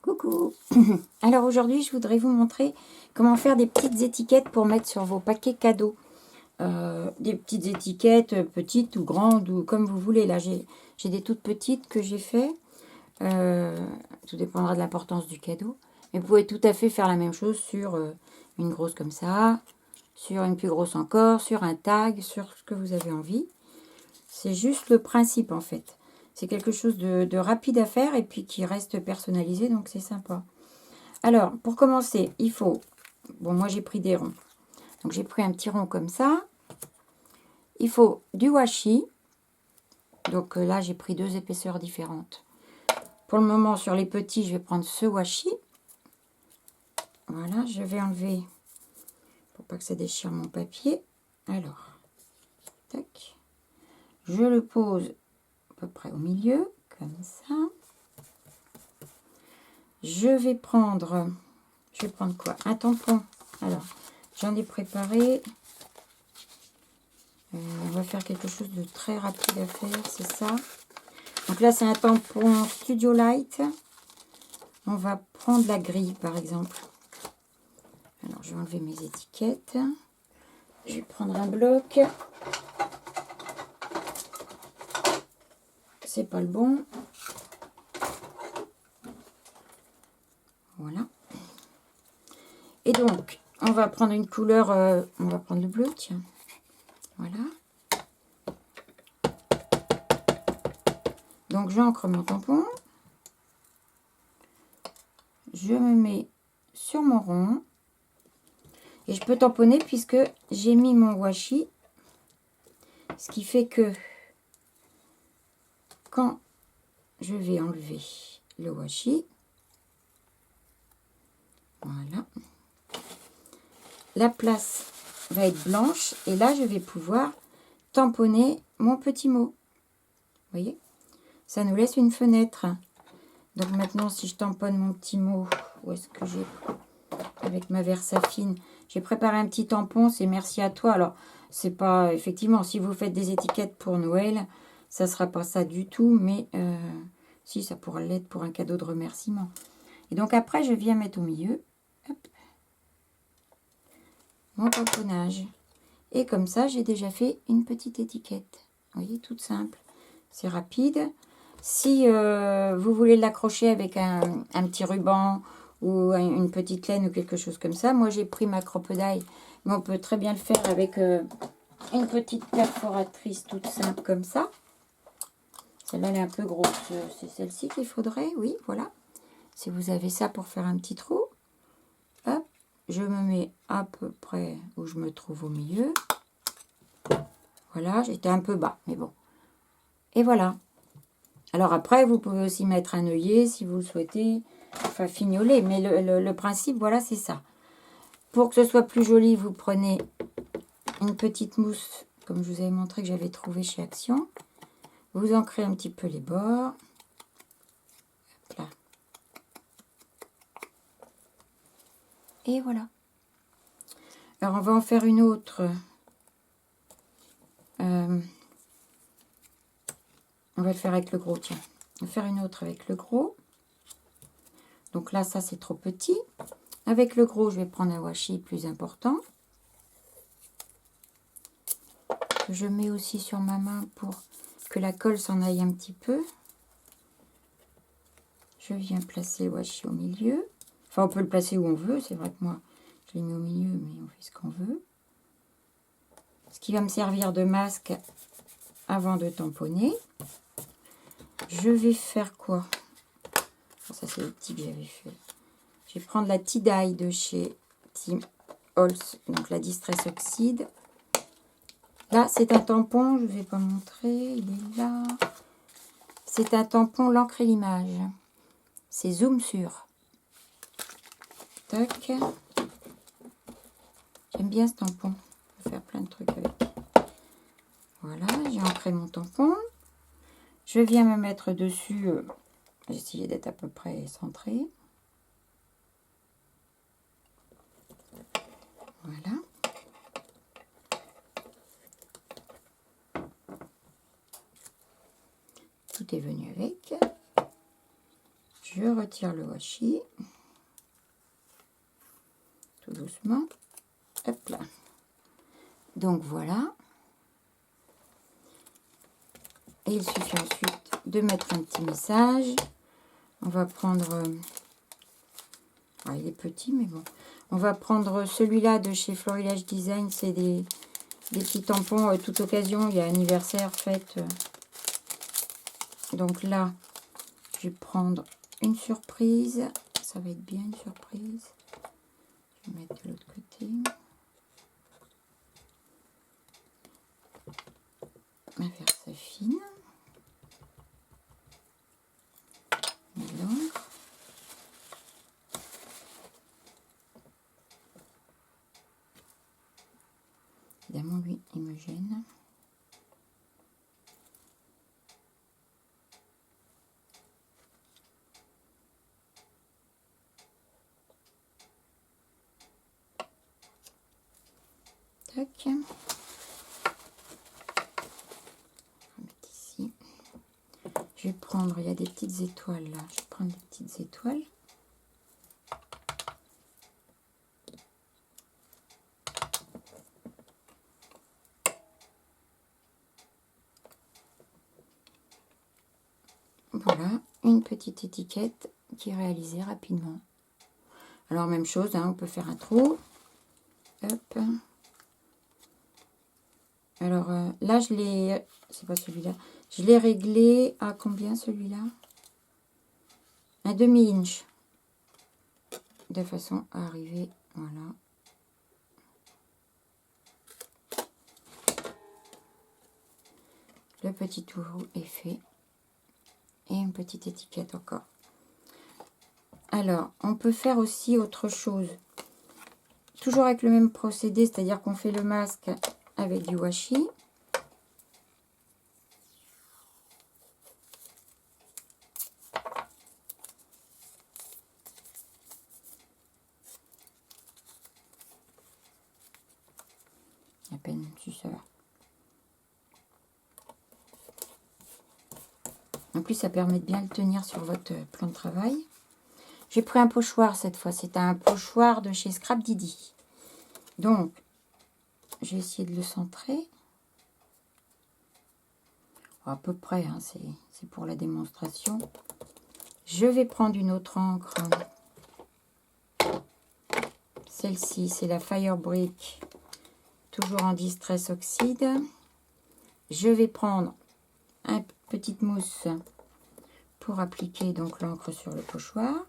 Coucou. Alors aujourd'hui, je voudrais vous montrer comment faire des petites étiquettes pour mettre sur vos paquets cadeaux. Des petites étiquettes petites ou grandes ou comme vous voulez. Là, j'ai des toutes petites que j'ai fait. Tout dépendra de l'importance du cadeau. Mais vous pouvez tout à fait faire la même chose sur une grosse comme ça, sur une plus grosse encore, sur un tag, sur ce que vous avez envie. C'est juste le principe en fait. C'est quelque chose de rapide à faire et puis qui reste personnalisé, donc c'est sympa. Alors, pour commencer, il faut... Bon, moi j'ai pris des ronds. Donc j'ai pris un petit rond comme ça. Il faut du washi. Donc là, j'ai pris 2 épaisseurs différentes. Pour le moment, sur les petits, je vais prendre ce washi. Voilà, je vais enlever, pour pas que ça déchire mon papier. Alors, tac. Je le pose à peu près au milieu, comme ça. Je vais prendre quoi? Un tampon. Alors, j'en ai préparé. On va faire quelque chose de très rapide à faire, c'est ça. Donc là, c'est un tampon Studio Light. On va prendre la grille, par exemple. Alors, je vais enlever mes étiquettes. Je vais prendre un bloc. C'est pas le bon. Voilà. Et donc, on va prendre une couleur... on va prendre le bleu, tiens. Voilà. Donc, j'encre mon tampon. Je me mets sur mon rond. Et je peux tamponner puisque j'ai mis mon washi. Ce qui fait que quand je vais enlever le washi, voilà, la place va être blanche. Et là, je vais pouvoir tamponner mon petit mot. Vous voyez? Ça nous laisse une fenêtre. Donc maintenant, si je tamponne mon petit mot, où est-ce que j'ai... Avec ma Versafine, j'ai préparé un petit tampon, c'est merci à toi. Alors, c'est pas... Effectivement, si vous faites des étiquettes pour Noël, ça sera pas ça du tout, mais si, ça pourra l'être pour un cadeau de remerciement. Et donc après, je viens mettre au milieu, hop, mon tamponnage. Et comme ça, j'ai déjà fait une petite étiquette. Vous voyez, toute simple. C'est rapide. Si vous voulez l'accrocher avec un petit ruban ou une petite laine ou quelque chose comme ça, moi j'ai pris ma crocodile, mais on peut très bien le faire avec une petite perforatrice toute simple comme ça. Celle-là elle est un peu grosse, c'est celle-ci qu'il faudrait, oui, voilà. Si vous avez ça pour faire un petit trou, hop, je me mets à peu près où je me trouve au milieu. Voilà, j'étais un peu bas, mais bon. Et voilà. Alors après, vous pouvez aussi mettre un œillet si vous le souhaitez, enfin fignoler, mais le principe, voilà, c'est ça. Pour que ce soit plus joli, vous prenez une petite mousse, comme je vous avais montré que j'avais trouvé chez Action. Vous ancrez un petit peu les bords. Hop là. Et voilà. Alors on va en faire une autre. On va le faire avec le gros, tiens. On va faire une autre avec le gros. Donc là, ça c'est trop petit. Avec le gros, je vais prendre un washi plus important. Je mets aussi sur ma main pour que la colle s'en aille un petit peu. Je viens placer le washi au milieu. Enfin, on peut le placer où on veut. C'est vrai que moi, je l'ai mis au milieu, mais on fait ce qu'on veut. Ce qui va me servir de masque avant de tamponner. Je vais faire quoi? Ça, c'est le petit que j'avais fait. Je vais prendre la Tie-Dye de chez Tim Holtz, donc la Distress Oxide. Là, c'est un tampon, je ne vais pas montrer, il est là. C'est un tampon l'encre et l'image. C'est Zoom sur. Tac. J'aime bien ce tampon. Je vais faire plein de trucs avec. Voilà, j'ai ancré mon tampon. Je viens me mettre dessus. J'ai essayé d'être à peu près centré. Voilà. Tout est venu avec. Je retire le washi. Tout doucement. Hop là. Donc voilà. Et il suffit ensuite de mettre un petit message. On va prendre... il est petit, mais bon. On va prendre celui-là de chez Florilège Design. C'est des petits tampons toute occasion. Il y a anniversaire, fête. Donc là, je vais prendre une surprise. Ça va être bien une surprise. Je vais mettre de l'autre côté. Ma verse fine. L'encre. Évidemment, lui, il me gêne. Tac. Je vais mettre ici. Je vais prendre, il y a des petites étoiles là. Je vais prendre des petites étoiles. Voilà, une petite étiquette qui est réalisée rapidement. Alors même chose, hein, on peut faire un trou. Hop. Alors là, je l'ai... C'est pas celui-là. Je l'ai réglé à combien celui-là? Un demi-inch. De façon à arriver... Voilà. Le petit trou est fait. Et une petite étiquette encore. Alors, on peut faire aussi autre chose. Toujours avec le même procédé, c'est-à-dire qu'on fait le masque avec du washi. À peine si ça va. En plus, ça permet de bien le tenir sur votre plan de travail. J'ai pris un pochoir cette fois. C'est un pochoir de chez Scrap Didi. Donc, j'ai essayé de le centrer. À peu près, hein, c'est pour la démonstration. Je vais prendre une autre encre. Celle-ci, c'est la Firebrick. Toujours en Distress Oxide. Je vais prendre une petite mousse pour appliquer donc l'encre sur le pochoir.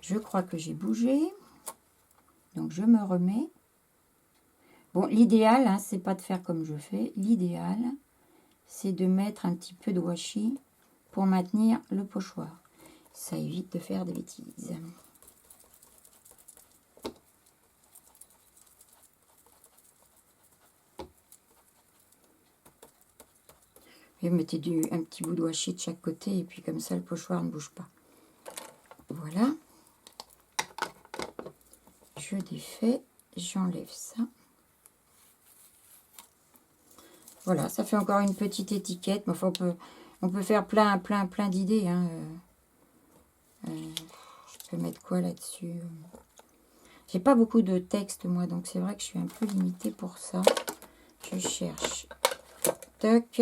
Je crois que j'ai bougé. Donc je me remets. Bon, l'idéal, hein, c'est pas de faire comme je fais. L'idéal, c'est de mettre un petit peu de washi pour maintenir le pochoir. Ça évite de faire des bêtises. Et mettez un petit bout de washi de chaque côté et puis comme ça le pochoir ne bouge pas. Voilà. Je défais, j'enlève ça. Voilà, ça fait encore une petite étiquette. Mais enfin, on peut faire plein d'idées. Hein. Je peux mettre quoi là-dessus? J'ai pas beaucoup de texte, moi, donc c'est vrai que je suis un peu limitée pour ça. Je cherche. Tac.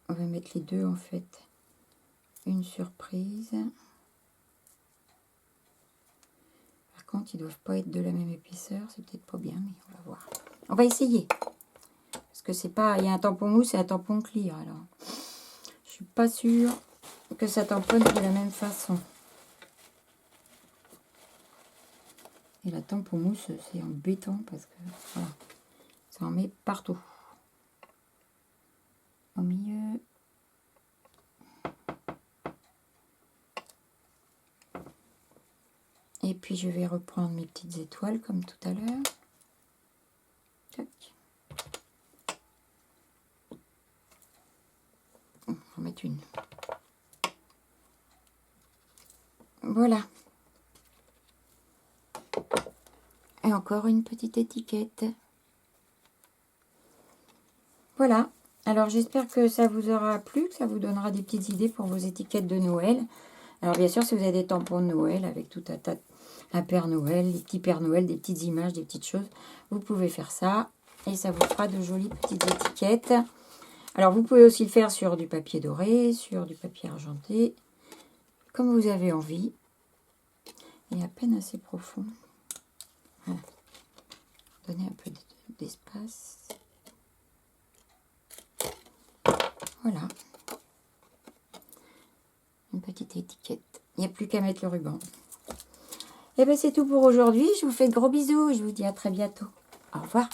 On va mettre les deux, en fait. Une surprise. Par contre, ils doivent pas être de la même épaisseur. C'est peut-être pas bien, mais on va voir. On va essayer. Parce que c'est pas... Il y a un tampon mousse et un tampon clear, alors. Je suis pas sûre que ça tamponne de la même façon. Et la tampon mousse, c'est embêtant parce que voilà, ça en met partout. Au milieu. Et puis je vais reprendre mes petites étoiles comme tout à l'heure. Tac. On va en mettre une. Voilà. Et encore une petite étiquette. Voilà. Alors j'espère que ça vous aura plu, que ça vous donnera des petites idées pour vos étiquettes de Noël. Alors bien sûr, si vous avez des tampons de Noël avec tout un tas, un Père Noël, des petits Pères Noël, des petites images, des petites choses, vous pouvez faire ça. Et ça vous fera de jolies petites étiquettes. Alors vous pouvez aussi le faire sur du papier doré, sur du papier argenté, comme vous avez envie. Et à peine assez profond. Voilà. Donner un peu d'espace. Voilà. Une petite étiquette. Il n'y a plus qu'à mettre le ruban. Et bien c'est tout pour aujourd'hui. Je vous fais de gros bisous. Je vous dis à très bientôt. Au revoir.